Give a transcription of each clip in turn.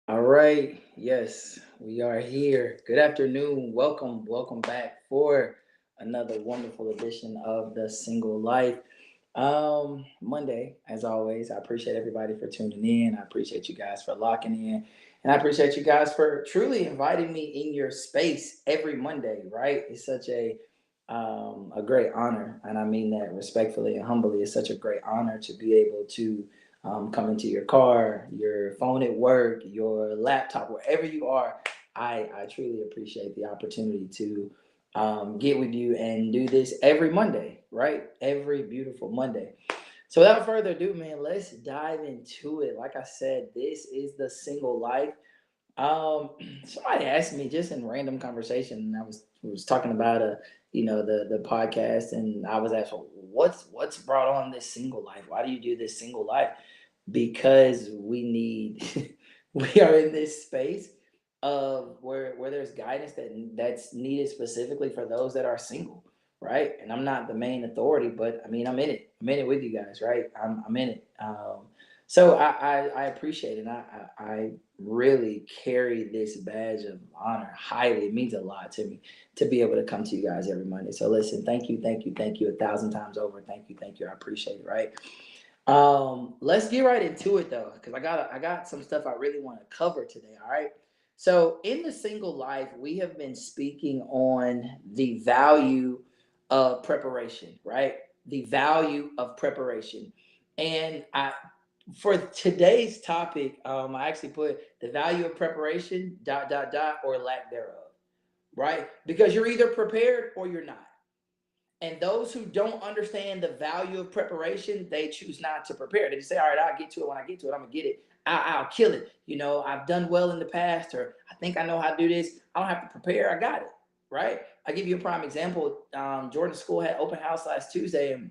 All right. Yes, we are here. Good afternoon. Welcome back for another wonderful edition of The Single Life. Monday, as always, I appreciate everybody for tuning in. I appreciate you guys for locking in. And I appreciate you guys for truly inviting me in your space every Monday, right? It's such a great honor, and I mean that respectfully and humbly. It's such a great honor to be able to come into your car, your phone at work, your laptop, wherever you are. I truly appreciate the opportunity to get with you and do this every Monday, right? Every beautiful Monday. So without further ado, man, let's dive into it. Like I said, this is the single life. Um, Somebody asked me just in random conversation, and I was talking about the podcast, and I was asked, well, what's brought on this single life? Why do you do this single life? Because we need we are in this space of where there's guidance that's needed specifically for those that are single, right? And I'm not the main authority, but I mean I'm in it with you guys, right? I'm in it. So I appreciate it. I really carry this badge of honor highly. It means a lot to me to be able to come to you guys every Monday. So listen, thank you 1,000 times over. Thank you. I appreciate it, right? Let's get right into it though, because I got some stuff I really want to cover today. All right. So in the single life, we have been speaking on the value of preparation, right? The value of preparation. And I for today's topic, I actually put the value of preparation, dot, dot, dot, or lack thereof, right? Because you're either prepared or you're not. And those who don't understand the value of preparation, they choose not to prepare. They just say, all right, I'll get to it when I get to it. I'm going to get it. I'll kill it. I've done well in the past, or I think I know how to do this. I don't have to prepare. I got it. Right. I'll give you a prime example. Jordan's school had open house last Tuesday, and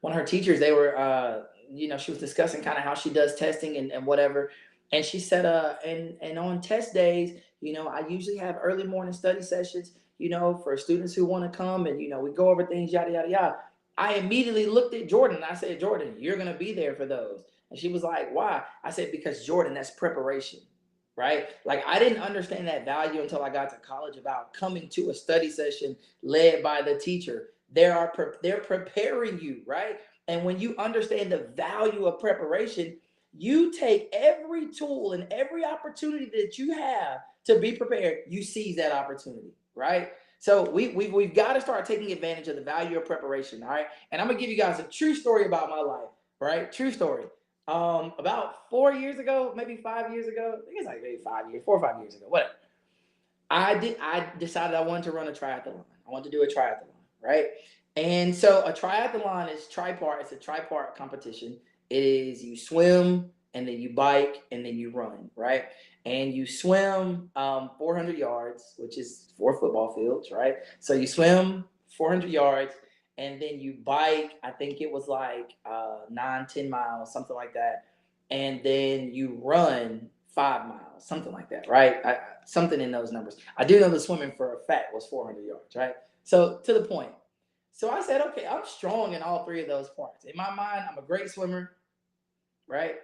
one of her teachers, they were, she was discussing kind of how she does testing and whatever. And she said, and on test days, I usually have early morning study sessions, for students who want to come and, we go over things, yada, yada, yada. I immediately looked at Jordan and I said, Jordan, you're going to be there for those. And she was like, why? I said, because Jordan, that's preparation, right? Like I didn't understand that value until I got to college about coming to a study session led by the teacher. They're preparing you, right? And when you understand the value of preparation, you take every tool and every opportunity that you have to be prepared. You seize that opportunity, right? So we've got to start taking advantage of the value of preparation, all right? And I'm gonna give you guys a true story about my life, right? True story. About 4 years ago, maybe 5 years ago, I think it's like maybe 5 years, 4 or 5 years ago, whatever. I decided I wanted to run a triathlon. I wanted to do a triathlon, right? And so a triathlon is tripart. It's a tripart competition. It is you swim and then you bike and then you run, right? And you swim 400 yards, which is 4 football fields, right? So you swim 400 yards and then you bike. I think it was like 9, 10 miles, something like that. And then you run 5 miles, something like that, right? Something in those numbers. I do know the swimming for a fact was 400 yards, right? So to the point. So I said, okay, I'm strong in all three of those parts. In my mind, I'm a great swimmer, right?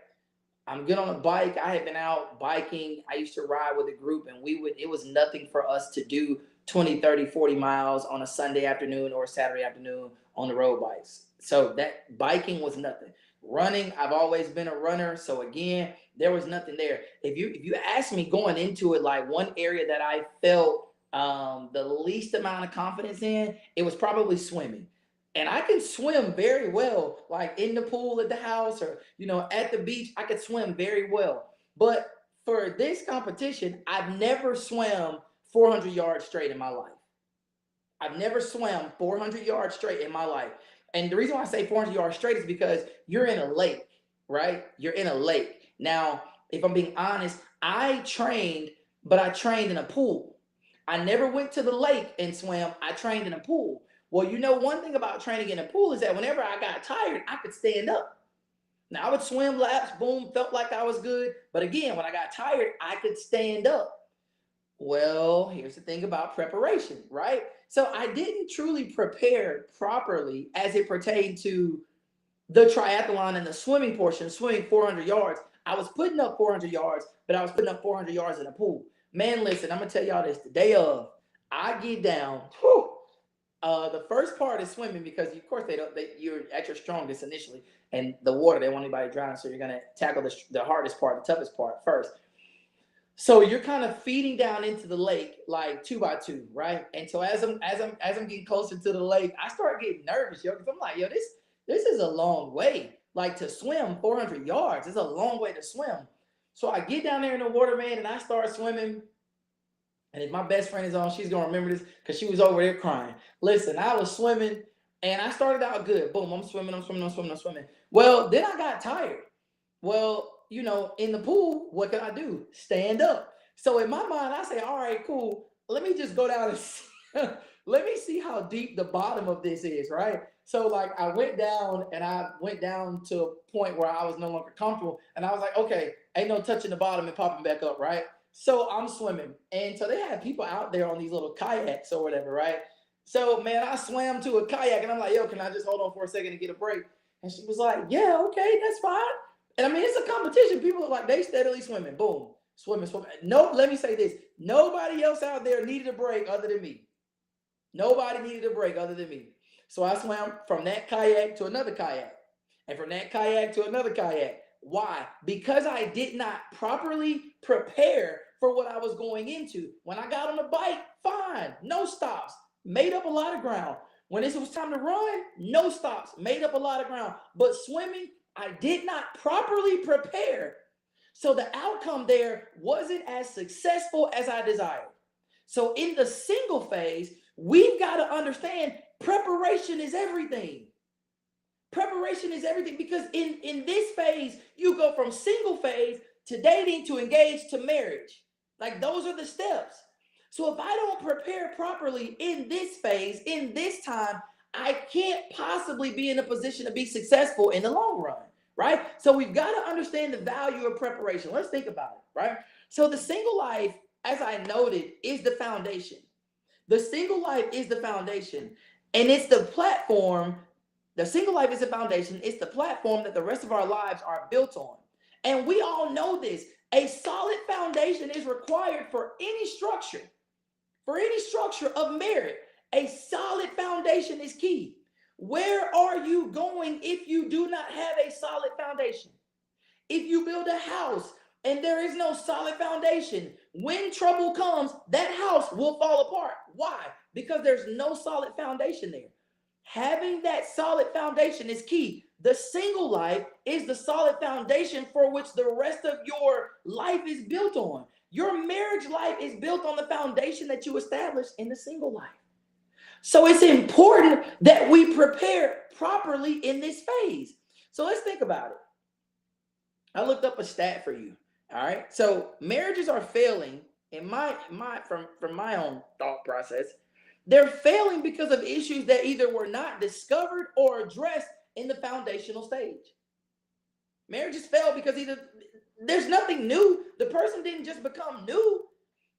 I'm good on a bike. I had been out biking. I used to ride with a group, and it was nothing for us to do 20, 30, 40 miles on a Sunday afternoon or a Saturday afternoon on the road bikes. So that biking was nothing. Running, I've always been a runner. So again, there was nothing there. If you ask me going into it, like one area that I felt the least amount of confidence in, it was probably swimming. And I can swim very well, like in the pool at the house or at the beach. I could swim very well. But for this competition, I've never swam 400 yards straight in my life. I've never swam 400 yards straight in my life. And the reason why I say 400 yards straight is because you're in a lake, right? You're in a lake. Now, if I'm being honest, I trained, but I trained in a pool. I never went to the lake and swam. I trained in a pool. Well, one thing about training in a pool is that whenever I got tired, I could stand up. Now, I would swim laps, boom, felt like I was good. But again, when I got tired, I could stand up. Well, here's the thing about preparation, right? So I didn't truly prepare properly as it pertained to the triathlon and the swimming portion, swimming 400 yards. I was putting up 400 yards, but I was putting up 400 yards in a pool. Man, listen, I'm gonna tell y'all this. The day of, I get down. Whew, the first part is swimming because of course you're at your strongest initially, and the water they want anybody drown, so you're gonna tackle the hardest part, the toughest part first. So you're kind of feeding down into the lake like 2 by 2, right? And so as I'm getting closer to the lake, I start getting nervous, yo, because I'm like, yo, this is a long way. Like to swim 400 yards, it's a long way to swim. So I get down there in the water, man, and I start swimming. And if my best friend is on, she's gonna remember this because she was over there crying. Listen, I was swimming and I started out good. Boom, I'm swimming. Well, then I got tired. Well, in the pool, what can I do? Stand up. So in my mind, I say, all right, cool. Let me just go down and let me see how deep the bottom of this is, right? So like I went down to a point where I was no longer comfortable. And I was like, okay, ain't no touching the bottom and popping back up, right? So I'm swimming. And so they had people out there on these little kayaks or whatever, right? So man, I swam to a kayak and I'm like, yo, can I just hold on for a second and get a break? And she was like, yeah, okay, that's fine. And I mean, it's a competition. People are like, they steadily swimming. Boom. Swimming. No, let me say this. Nobody else out there needed a break other than me. Nobody needed a break other than me. So I swam from that kayak to another kayak. And from that kayak to another kayak. Why? Because I did not properly prepare for what I was going into. When I got on the bike, fine. No stops. Made up a lot of ground. When it was time to run, no stops. Made up a lot of ground. But swimming, I did not properly prepare. So the outcome there wasn't as successful as I desired. So in the single phase, we've got to understand preparation is everything. Preparation is everything because in this phase, you go from single phase to dating to engaged to marriage. Like those are the steps. So if I don't prepare properly in this phase, in this time, I can't possibly be in a position to be successful in the long run, right? So we've got to understand the value of preparation. Let's think about it, right? So the single life, as I noted, is the foundation. The single life is the foundation, and it's the platform. The single life is the foundation. It's the platform that the rest of our lives are built on. And we all know this. A solid foundation is required for any structure. For any structure of merit, a solid foundation is key. Where are you going if you do not have a solid foundation? If you build a house and there is no solid foundation, when trouble comes, that house will fall apart. Why? Because there's no solid foundation there. Having that solid foundation is key. The single life is the solid foundation for which the rest of your life is built on. Your marriage life is built on the foundation that you established in the single life. So it's important that we prepare properly in this phase. So let's think about it. I looked up a stat for you. All right. So marriages are failing in from my own thought process. They're failing because of issues that either were not discovered or addressed in the foundational stage. Marriages fail because either there's nothing new. The person didn't just become new.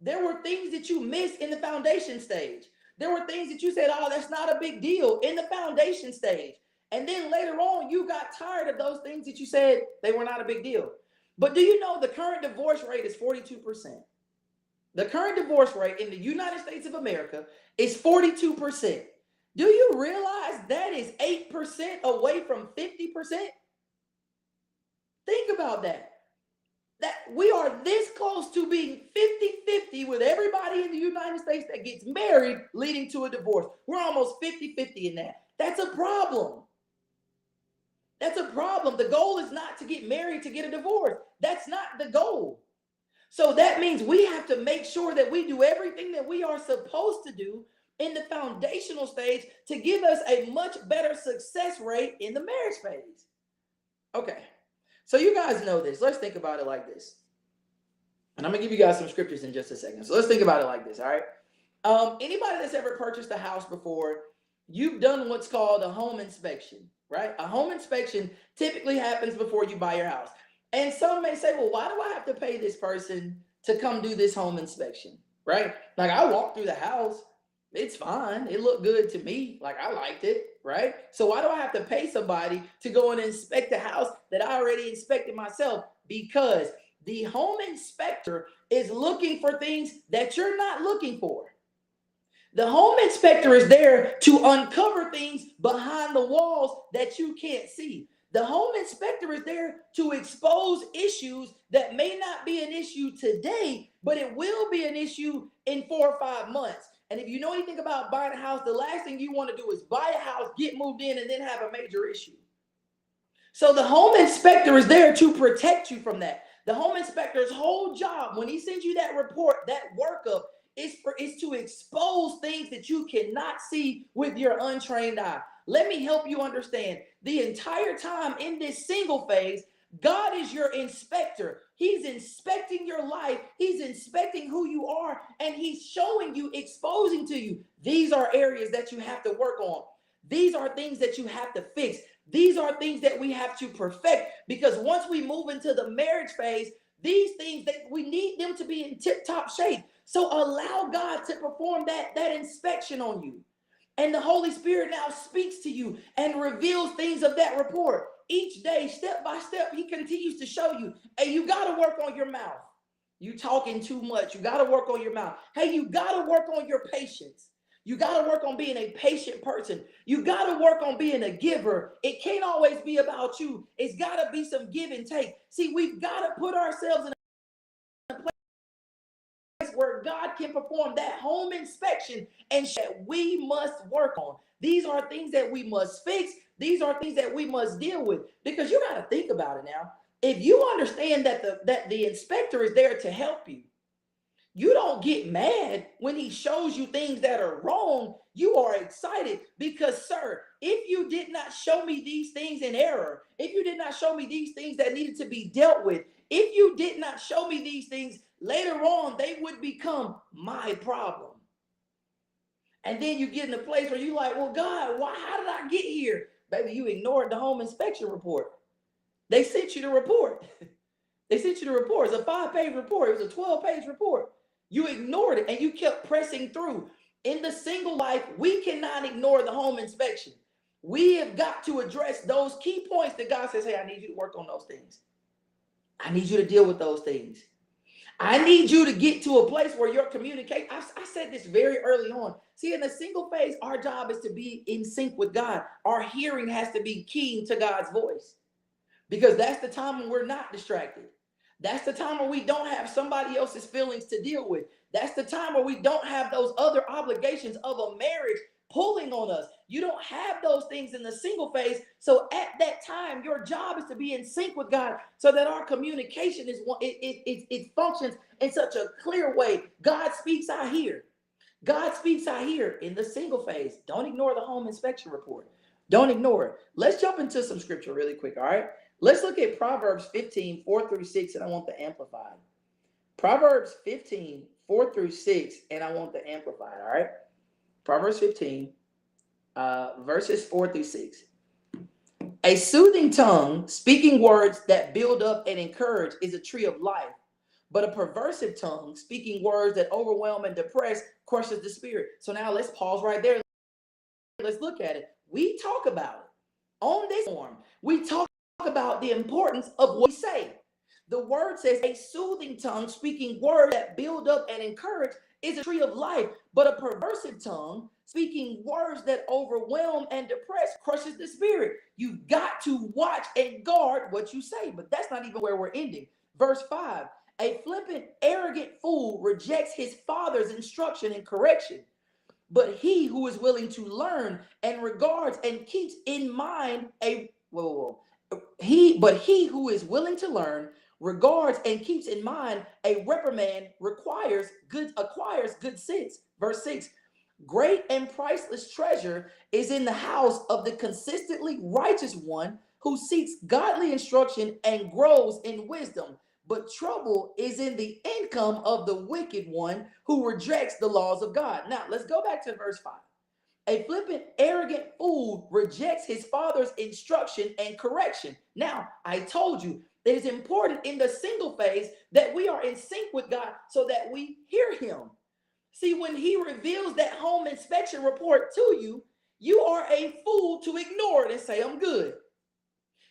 There were things that you missed in the foundation stage. There were things that you said, oh, that's not a big deal in the foundation stage. And then later on, you got tired of those things that you said they were not a big deal. But do you know the current divorce rate is 42%? The current divorce rate in the United States of America is 42%. Do you realize that is 8% away from 50%? Think about that. That we are this close to being 50-50 with everybody in the United States that gets married leading to a divorce. We're almost 50-50 in that. That's a problem. That's a problem. The goal is not to get married to get a divorce. That's not the goal. So that means we have to make sure that we do everything that we are supposed to do in the foundational stage to give us a much better success rate in the marriage phase. Okay. So you guys know this. Let's think about it like this. And I'm going to give you guys some scriptures in just a second. So let's think about it like this, all right? Anybody that's ever purchased a house before, you've done what's called a home inspection, right? A home inspection typically happens before you buy your house. And some may say, well, why do I have to pay this person to come do this home inspection, right? Like I walked through the house. It's fine. It looked good to me. Like I liked it, right? So why do I have to pay somebody to go and inspect a house that I already inspected myself? Because the home inspector is looking for things that you're not looking for. The home inspector is there to uncover things behind the walls that you can't see. The home inspector is there to expose issues that may not be an issue today, but it will be an issue in 4 or 5 months. And if you know anything about buying a house, the last thing you want to do is buy a house, get moved in, and then have a major issue. So the home inspector is there to protect you from that. The home inspector's whole job, when he sends you that report, that workup, is to expose things that you cannot see with your untrained eye. Let me help you understand. The entire time in this single phase, God is your inspector. He's inspecting your life. He's inspecting who you are, and he's showing you, exposing to you, these are areas that you have to work on. These are things that you have to fix. These are things that we have to perfect, because once we move into the marriage phase, these things that we need them to be in tip-top shape. So allow God to perform that inspection on you. And the Holy Spirit now speaks to you and reveals things of that report. Each day, step by step, he continues to show you, hey, you got to work on your mouth. You talking too much. You got to work on your mouth. Hey, you got to work on your patience. You got to work on being a patient person. You got to work on being a giver. It can't always be about you. It's got to be some give and take. See, we've got to put ourselves in a place where God can perform that home inspection and that we must work on. These are things that we must fix. These are things that we must deal with, because you got to think about it now. If you understand that the inspector is there to help you, you don't get mad when he shows you things that are wrong. You are excited because, sir, if you did not show me these things in error, if you did not show me these things that needed to be dealt with, if you did not show me these things later on, they would become my problem. And then you get in a place where you're like, well, God, how did I get here? Baby, you ignored the home inspection report. They sent you the report. They sent you the report. It's a 5-page report. It was a 12-page report. You ignored it and you kept pressing through. In the single life, we cannot ignore the home inspection. We have got to address those key points that God says, hey, I need you to work on those things. I need you to deal with those things. I need you to get to a place where your communication, I said this very early on. See, in the single phase, our job is to be in sync with God. Our hearing has to be keen to God's voice, because that's the time when we're not distracted. That's the time where we don't have somebody else's feelings to deal with. That's the time where we don't have those other obligations of a marriage pulling on us. You don't have those things in the single phase. So at that time, your job is to be in sync with God, so that our communication is it functions in such a clear way. God speaks, I hear. God speaks, I hear. In the single phase, don't ignore the home inspection report. Don't ignore it. Let's jump into some scripture really quick, all right? Let's look at Proverbs 15, 4 through 6, and I want the Amplified. Proverbs 15, 4 through 6, and I want the Amplified, all right? Proverbs 15, verses 4 through 6. A soothing tongue, speaking words that build up and encourage, is a tree of life. But a perversive tongue, speaking words that overwhelm and depress, crushes the spirit. So now let's pause right there. Let's look at it. We talk about it on this form. We talk about the importance of what we say. The word says a soothing tongue, speaking words that build up and encourage, is a tree of life. But a perversive tongue, speaking words that overwhelm and depress, crushes the spirit. You've got to watch and guard what you say. But that's not even where we're ending. Verse 5. A flippant, arrogant fool rejects his father's instruction and correction. But he who is willing to learn and regards and keeps in mind he who is willing to learn, regards and keeps in mind a reprimand acquires good sense. Verse 6. Great and priceless treasure is in the house of the consistently righteous one who seeks godly instruction and grows in wisdom. But trouble is in the income of the wicked one who rejects the laws of God. Now, let's go back to verse 5. A flippant, arrogant fool rejects his father's instruction and correction. Now, I told you it is important in the single phase that we are in sync with God so that we hear him. See, when he reveals that home inspection report to you, you are a fool to ignore it and say, I'm good.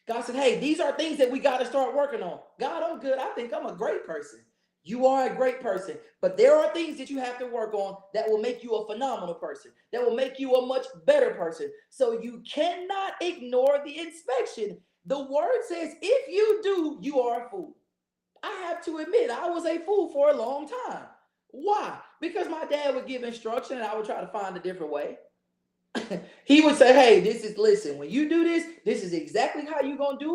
God said, hey, these are things that we got to start working on. God, I'm good. I think I'm a great person. You are a great person, but there are things that you have to work on that will make you a phenomenal person, that will make you a much better person. So you cannot ignore the inspection. The word says, if you do, you are a fool. I have to admit, I was a fool for a long time. Why? Because my dad would give instruction and I would try to find a different way. He would say, hey, listen, when you do this, this is exactly how you're going to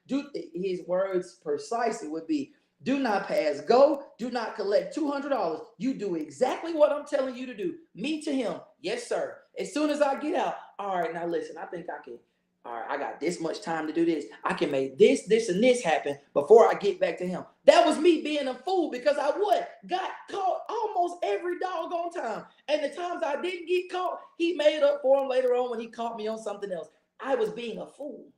do it. His words precisely would be, do not pass go, do not collect $200. You do exactly what I'm telling you to do. Me to him, yes, sir. As soon as I get out, all right, now listen, I think I can. All right, I got this much time to do this. I can make this, and this happen before I get back to him. That was me being a fool because I got caught almost every doggone time. And the times I didn't get caught, he made up for them later on when he caught me on something else. I was being a fool.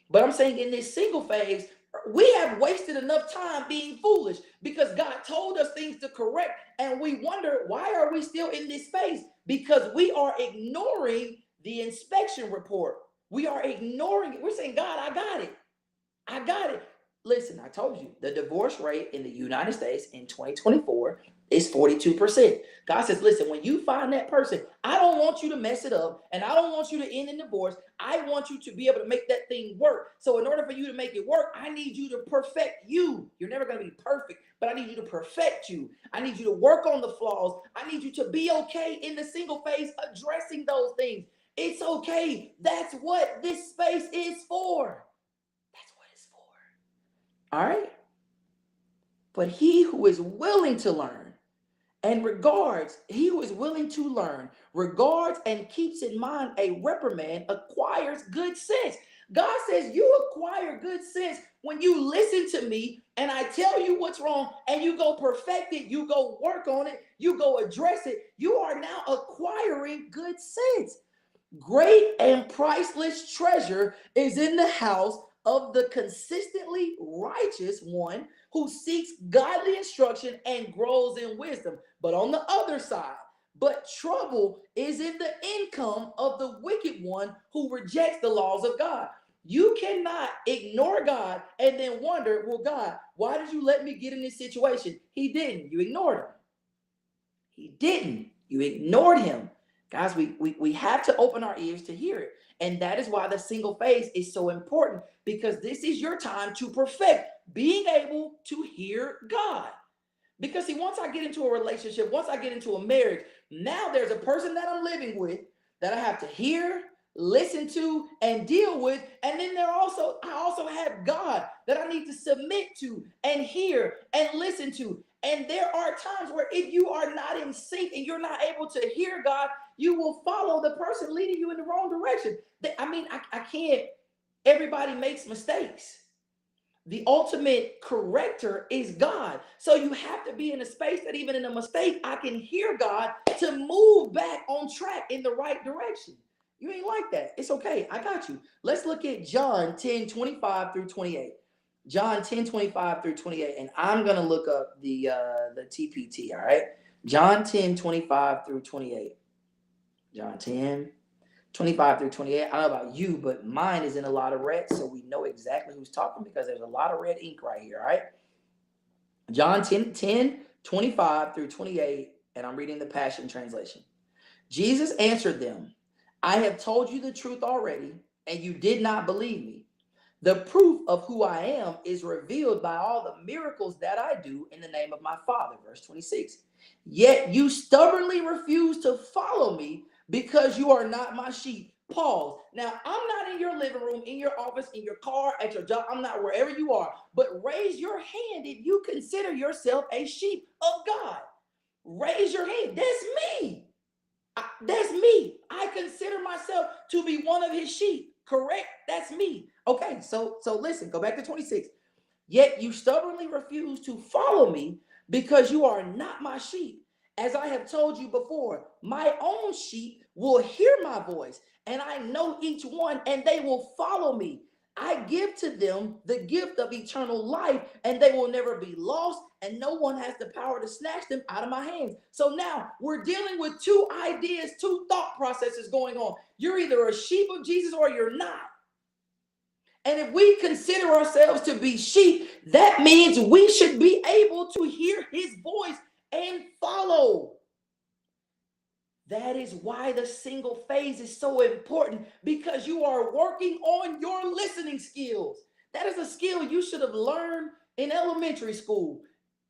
But I'm saying in this single phase, we have wasted enough time being foolish because God told us things to correct. And we wonder, why are we still in this phase? Because we are ignoring the inspection report. We are ignoring it. We're saying, God, I got it. Listen, I told you the divorce rate in the United States in 2024 is 42%. God says, listen, when you find that person, I don't want you to mess it up and I don't want you to end in divorce. I want you to be able to make that thing work. So in order for you to make it work, I need you to perfect you. You're never going to be perfect, but I need you to perfect you. I need you to work on the flaws. I need you to be okay in the single phase addressing those things. It's okay. That's what this space is for. That's what it's for. All right? But he who is willing to learn and regards and keeps in mind a reprimand acquires good sense. God says you acquire good sense when you listen to me and I tell you what's wrong and you go perfect it, you go work on it, you go address it. You are now acquiring good sense. Great and priceless treasure is in the house of the consistently righteous one who seeks godly instruction and grows in wisdom. But on the other side, but trouble is in the income of the wicked one who rejects the laws of God. You cannot ignore God and then wonder, well, God, why did you let me get in this situation? He didn't. You ignored him. He didn't. You ignored him. Guys, we have to open our ears to hear it. And that is why the single phase is so important, because this is your time to perfect being able to hear God. Because see, once I get into a relationship, once I get into a marriage, now there's a person that I'm living with that I have to hear, listen to, and deal with. And then I also have God that I need to submit to and hear and listen to. And there are times where if you are not in sync and you're not able to hear God, you will follow the person leading you in the wrong direction. I can't. Everybody makes mistakes. The ultimate corrector is God. So you have to be in a space that even in a mistake, I can hear God to move back on track in the right direction. You ain't like that. It's okay. I got you. Let's look at John 10:25 through 28. John 10:25 through 28. And I'm going to look up the TPT, all right? John 10:25 through 28. John 10:25 through 28. I don't know about you, but mine is in a lot of red, so we know exactly who's talking because there's a lot of red ink right here, all right? John 10:25 through 28, and I'm reading the Passion Translation. Jesus answered them, I have told you the truth already, and you did not believe me. The proof of who I am is revealed by all the miracles that I do in the name of my Father. Verse 26. Yet you stubbornly refuse to follow me because you are not my sheep. Pause. Now, I'm not in your living room, in your office, in your car, at your job. I'm not wherever you are. But raise your hand if you consider yourself a sheep of God. Raise your hand. That's me. That's me. I consider myself to be one of his sheep. Correct? That's me. Okay, so listen, go back to 26. Yet you stubbornly refuse to follow me because you are not my sheep. As I have told you before, my own sheep will hear my voice, and I know each one, and they will follow me. I give to them the gift of eternal life, and they will never be lost, and no one has the power to snatch them out of my hands. So now we're dealing with two ideas, two thought processes going on. You're either a sheep of Jesus or you're not. And if we consider ourselves to be sheep, that means we should be able to hear his voice and follow. That is why the single phase is so important, because you are working on your listening skills. That is a skill you should have learned in elementary school,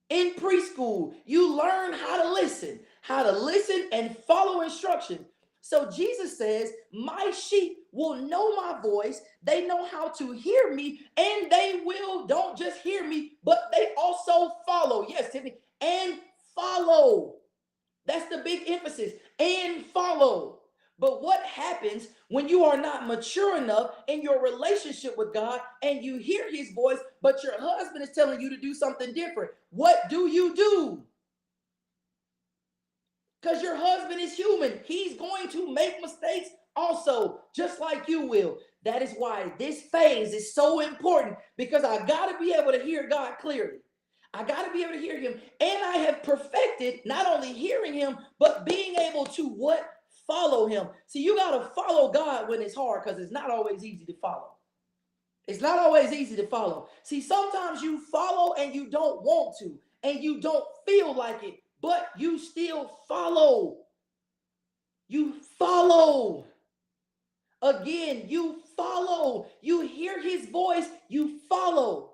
in preschool. You learn how to listen and follow instruction. So Jesus says, my sheep will know my voice. They know how to hear me, and they will don't just hear me, but they also follow. Yes, Tiffany, and follow. That's the big emphasis, and follow. But what happens when you are not mature enough in your relationship with God and you hear his voice, but your husband is telling you to do something different? What do you do? Because your husband is human. He's going to make mistakes also, just like you will. That is why this phase is so important, because I got to be able to hear God clearly. I got to be able to hear him. And I have perfected not only hearing him, but being able to what? Follow him. See, you got to follow God when it's hard, because it's not always easy to follow. It's not always easy to follow. See, sometimes you follow and you don't want to, and you don't feel like it, but you still follow. You follow. Again, you follow. You hear his voice, you follow.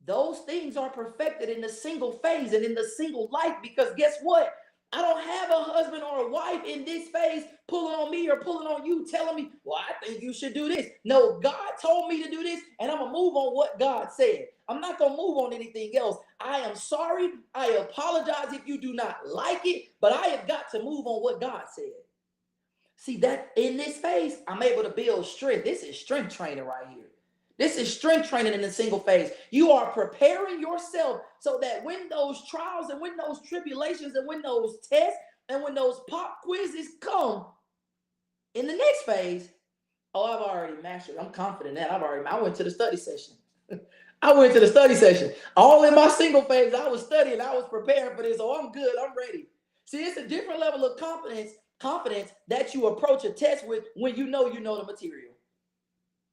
Those things are perfected in the single phase and in the single life, because guess what? I don't have a husband or a wife in this phase pulling on me or pulling on you, telling me, well, I think you should do this. No, God told me to do this, and I'm going to move on what God said. I'm not going to move on anything else. I am sorry. I apologize if you do not like it, but I have got to move on what God said. See, that in this phase, I'm able to build strength. This is strength training right here. This is strength training in the single phase. You are preparing yourself so that when those trials and when those tribulations and when those tests and when those pop quizzes come in the next phase, oh, I've already mastered. I'm confident that I went to the study session. I went to the study session. All in my single phase, I was studying. I was preparing for this. Oh, I'm good. I'm ready. See, it's a different level of confidence that you approach a test with when you know the material.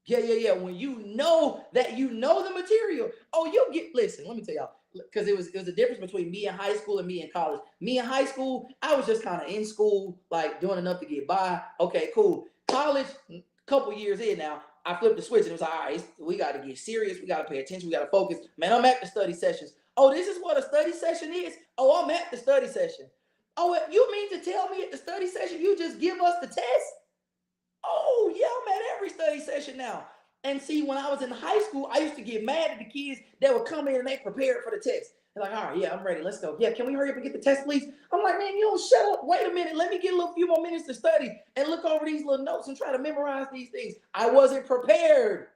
Yeah. When you know that you know the material. Oh, listen, let me tell y'all, because it was a difference between me in high school and me in college. Me in high school, I was just kind of in school, like doing enough to get by. Okay, cool. College, couple years in now, I flipped the switch and it was like, all right, we got to get serious. We got to pay attention. We got to focus. Man, I'm at the study sessions. Oh, this is what a study session is? Oh, I'm at the study session. Oh, you mean to tell me at the study session you just give us the test? Oh, yeah, I'm at every study session now. And see, when I was in high school, I used to get mad at the kids that would come in and they prepared for the test. They're like, all right, yeah, I'm ready. Let's go. Yeah, can we hurry up and get the test, please? I'm like, man, you don't shut up. Wait a minute. Let me get a few more minutes to study and look over these little notes and try to memorize these things. I wasn't prepared.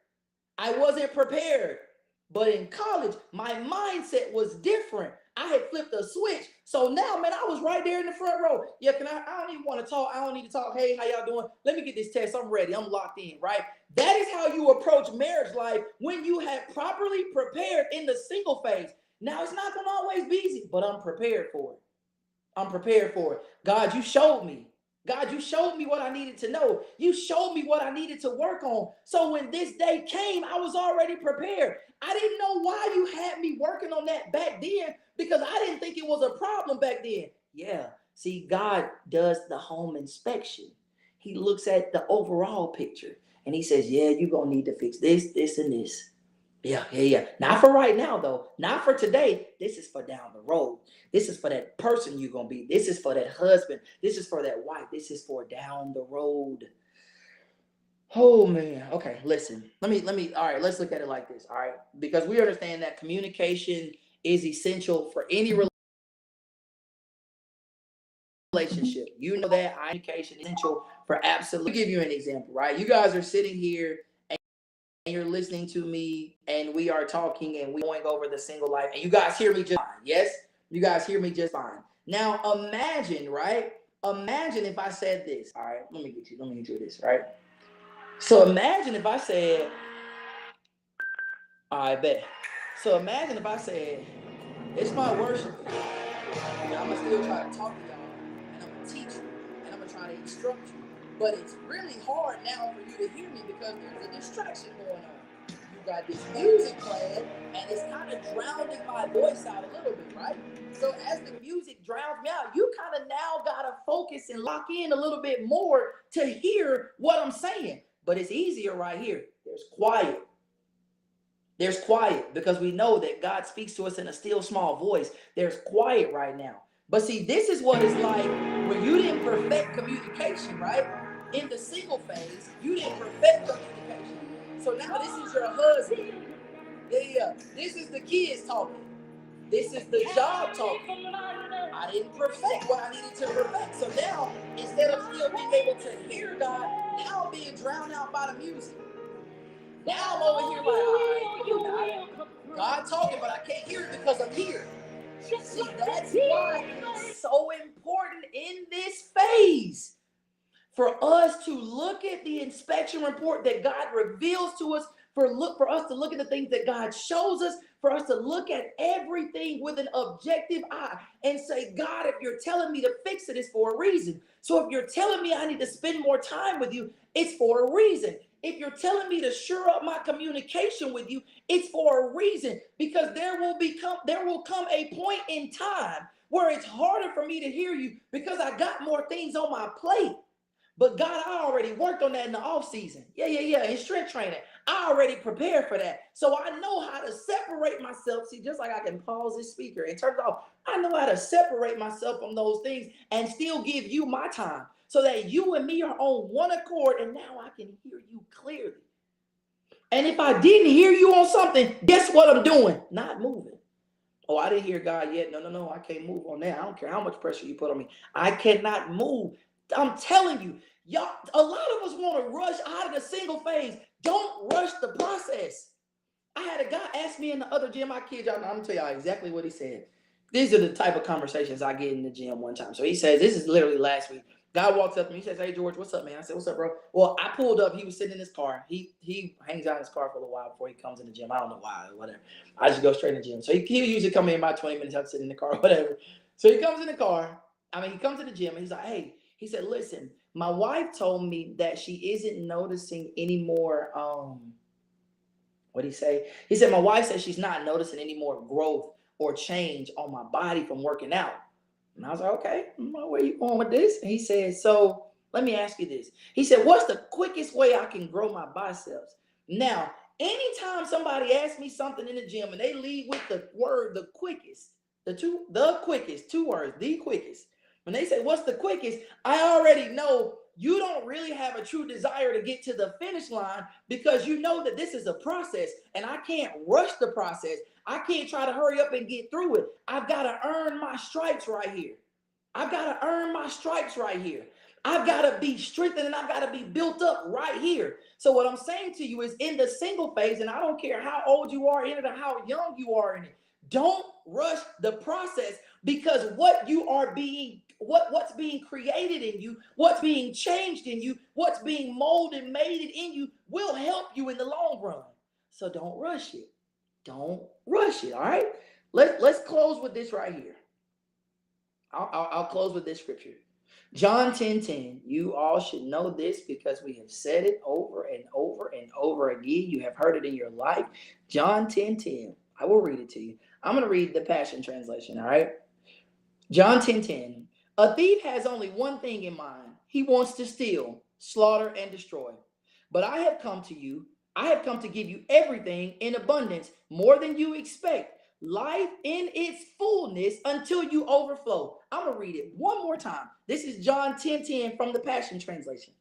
But in college, my mindset was different. I had flipped a switch. So now, man, I was right there in the front row. Yeah, I don't even want to talk. I don't need to talk. Hey, how y'all doing? Let me get this test. I'm ready. I'm locked in, right? That is how you approach marriage life when you have properly prepared in the single phase. Now, it's not going to always be easy, but I'm prepared for it. God, you showed me. God, you showed me what I needed to know. You showed me what I needed to work on. So when this day came, I was already prepared. I didn't know why you had me working on that back then, because I didn't think it was a problem back then. Yeah. See, God does the home inspection. He looks at the overall picture and he says, yeah, you're going to need to fix this, this, and this. Yeah. Not for right now, though. Not for today. This is for down the road. This is for that person you're going to be. This is for that husband. This is for that wife. This is for down the road. Oh, man. Okay, listen. Let me. All right, let's look at it like this. All right, because we understand that communication is essential for any relationship. You know that communication is essential for absolutely. Let me give you an example, right? You guys are sitting here and you're listening to me and we are talking and we're going over the single life and you guys hear me just fine. Yes, you guys hear me just fine. Now imagine, right? Imagine if I said this. All right, let me get you this, right? So imagine if I said, I bet. So imagine if I said, it's my worship. And I'm gonna still try to talk to y'all, and I'm gonna teach you, and I'm gonna try to instruct you. But it's really hard now for you to hear me because there's a distraction going on. You got this music playing, and it's kind of drowning my voice out a little bit, right? So as the music drowns me out, you kind of now gotta focus and lock in a little bit more to hear what I'm saying. But it's easier right here. There's quiet. There's quiet because we know that God speaks to us in a still small voice. There's quiet right now. But see, this is what it's like when you didn't perfect communication, right? In the single phase, you didn't perfect communication. So now this is your husband. Yeah. This is the kids talking. This is the job talking. I didn't perfect what I needed to perfect. So now, instead of still being able to hear God, now I'm being drowned out by the music. Now I'm over here like, all right, God talking, but I can't hear it because I'm here. See, that's why it's so important in this phase for us to look at the inspection report that God reveals to us, for us to look at the things that God shows us, for us to look at everything with an objective eye and say, God, if you're telling me to fix it, it's for a reason. So if you're telling me I need to spend more time with you, it's for a reason. If you're telling me to shore up my communication with you, it's for a reason, because there will come a point in time where it's harder for me to hear you because I got more things on my plate. But God, I already worked on that in the off season. Yeah. In strength training, I already prepared for that. So I know how to separate myself. See, just like I can pause this speaker and turn it off, I know how to separate myself from those things and still give you my time so that you and me are on one accord. And now I can hear you clearly. And if I didn't hear you on something, guess what I'm doing? Not moving. Oh, I didn't hear God yet. No. I can't move on that. I don't care how much pressure you put on me. I cannot move. I'm telling you, y'all, a lot of us want to rush out of the single phase. Don't rush the process. I had a guy ask me in the other gym, I kid y'all, I'm going to tell y'all exactly what he said. These are the type of conversations I get in the gym one time. So he says, this is literally last week. Guy walks up to me, he says, hey, George, what's up, man? I said, what's up, bro? Well, I pulled up. He was sitting in his car. He hangs out in his car for a little while before he comes in the gym. I don't know why or whatever. I just go straight in the gym. So he usually come in about 20 minutes, I'm sitting in the car, whatever. So he comes in the car. He comes to the gym, and he's like, hey, he said, listen, my wife told me that she isn't noticing any more, what'd he say? He said, my wife said she's not noticing any more growth or change on my body from working out. And I was like, okay, where are you going with this? And he said, so let me ask you this. He said, what's the quickest way I can grow my biceps? Now, anytime somebody asks me something in the gym and they lead with the word, the quickest, the quickest, 2 words, the quickest. When they say, what's the quickest? I already know you don't really have a true desire to get to the finish line because you know that this is a process and I can't rush the process. I can't try to hurry up and get through it. I've got to earn my stripes right here. I've got to earn my stripes right here. I've got to be strengthened and I've got to be built up right here. So what I'm saying to you is in the single phase, and I don't care how old you are in it or how young you are in it, don't rush the process because what's being created in you, what's being changed in you, what's being molded, made in you will help you in the long run. So don't rush it. Don't rush it. All right. Let's close with this right here. I'll close with this scripture. John 10:10. You all should know this because we have said it over and over and over again. You have heard it in your life. John 10:10. I will read it to you. I'm going to read the Passion Translation. All right. John 10:10. A thief has only one thing in mind. He wants to steal, slaughter, and destroy. But I have come to give you everything in abundance, more than you expect. Life in its fullness until you overflow. I'm going to read it one more time. This is John 10:10 from the Passion Translation.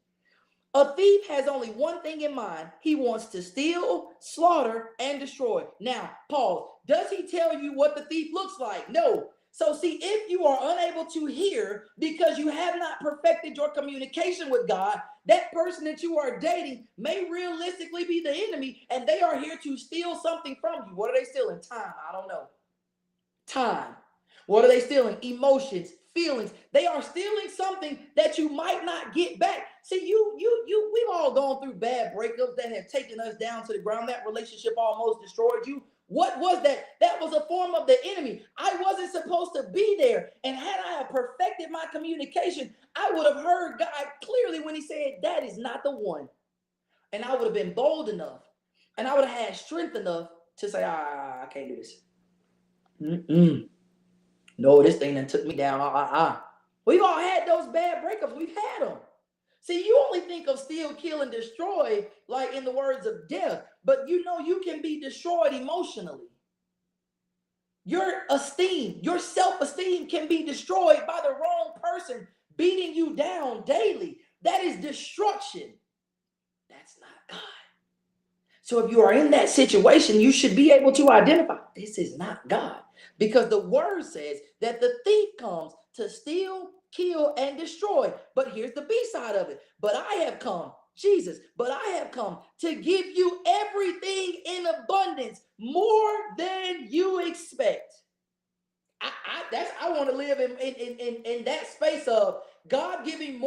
A thief has only one thing in mind. He wants to steal, slaughter, and destroy. Now, pause. Does he tell you what the thief looks like? No. So see, if you are unable to hear because you have not perfected your communication with God, that person that you are dating may realistically be the enemy, and they are here to steal something from you. What are they stealing? Time. I don't know. Time. What are they stealing? Emotions, feelings. They are stealing something that you might not get back. See, we've all gone through bad breakups that have taken us down to the ground. That relationship almost destroyed you. What was that? That was a form of the enemy. I wasn't supposed to be there. And had I have perfected my communication, I would have heard God clearly when he said, that is not the one. And I would have been bold enough. And I would have had strength enough to say, I can't do this. No, this thing that took me down. We've all had those bad breakups. We've had them. See, you only think of steal, kill, and destroy, like in the words of death, but you know you can be destroyed emotionally. Your esteem, your self-esteem can be destroyed by the wrong person beating you down daily. That is destruction. That's not God. So if you are in that situation, you should be able to identify, this is not God. Because the word says that the thief comes to steal, kill, and destroy. But here's the B side of it. But I have come, Jesus, but I have come to give you everything in abundance, more than you expect. I want to live in that space of God giving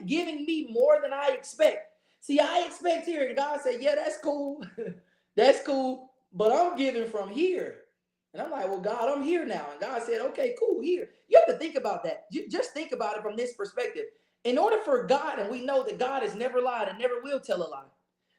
giving me more than I expect. See, I expect here, and God said, yeah, that's cool. That's cool. But I'm giving from here. And I'm like, well, God, I'm here now. And God said, okay, cool, here. You have to think about that. You just think about it from this perspective. In order for God, and we know that God has never lied and never will tell a lie.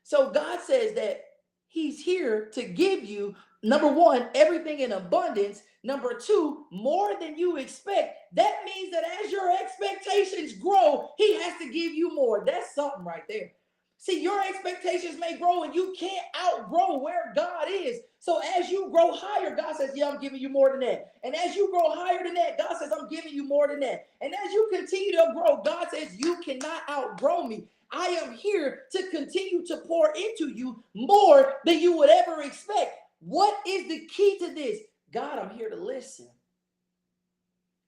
So God says that he's here to give you, number one, everything in abundance. Number two, more than you expect. That means that as your expectations grow, he has to give you more. That's something right there. See, your expectations may grow and you can't outgrow where God is. So as you grow higher, God says, yeah, I'm giving you more than that. And as you grow higher than that, God says, I'm giving you more than that. And as you continue to grow, God says, you cannot outgrow me. I am here to continue to pour into you more than you would ever expect. What is the key to this? God, I'm here to listen.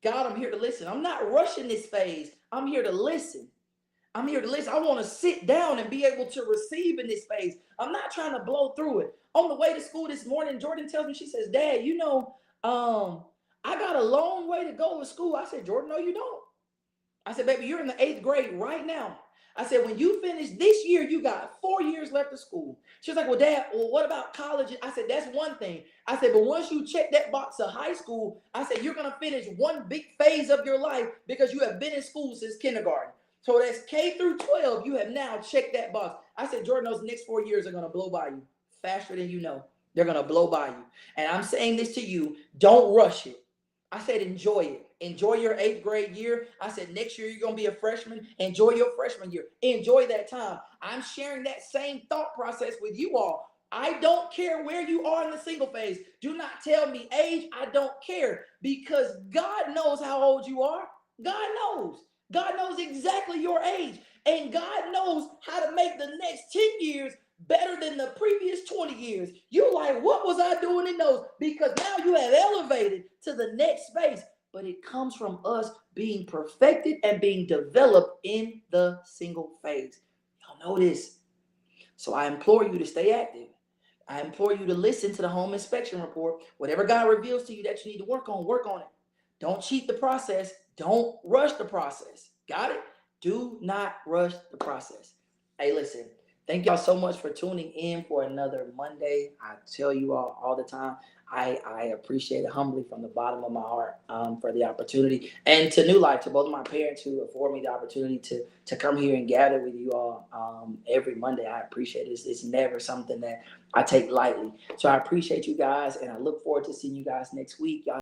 God, I'm here to listen. I'm not rushing this phase. I'm here to listen. I'm here to listen. I want to sit down and be able to receive in this phase. I'm not trying to blow through it. On the way to school this morning, Jordan tells me, she says, Dad, I got a long way to go with school. I said, Jordan, no, you don't. I said, baby, you're in the 8th grade right now. I said, when you finish this year, you got 4 years left of school. She was like, well, Dad, well, what about college? I said, that's one thing. I said, but once you check that box of high school, I said, you're going to finish one big phase of your life because you have been in school since kindergarten. So that's K through 12. You have now checked that box. I said, Jordan, those next 4 years are going to blow by you faster than you know. They're going to blow by you. And I'm saying this to you. Don't rush it. I said, enjoy it. Enjoy your 8th grade year. I said, next year, you're going to be a freshman. Enjoy your freshman year. Enjoy that time. I'm sharing that same thought process with you all. I don't care where you are in the single phase. Do not tell me age. I don't care because God knows how old you are. God knows. God knows exactly your age. And God knows how to make the next 10 years better than the previous 20 years. You're like, what was I doing in those? Because now you have elevated to the next space. But it comes from us being perfected and being developed in the single phase. Y'all know this. So I implore you to stay active. I implore you to listen to the home inspection report. Whatever God reveals to you that you need to work on it. Don't cheat the process. Don't rush the process. Got it? Do not rush the process. Hey, listen. Thank y'all so much for tuning in for another Monday. I tell you all the time, I appreciate it humbly from the bottom of my heart for the opportunity. And to New Life, to both of my parents who afford me the opportunity to come here and gather with you all every Monday. I appreciate it. It's never something that I take lightly. So I appreciate you guys, and I look forward to seeing you guys next week. Y'all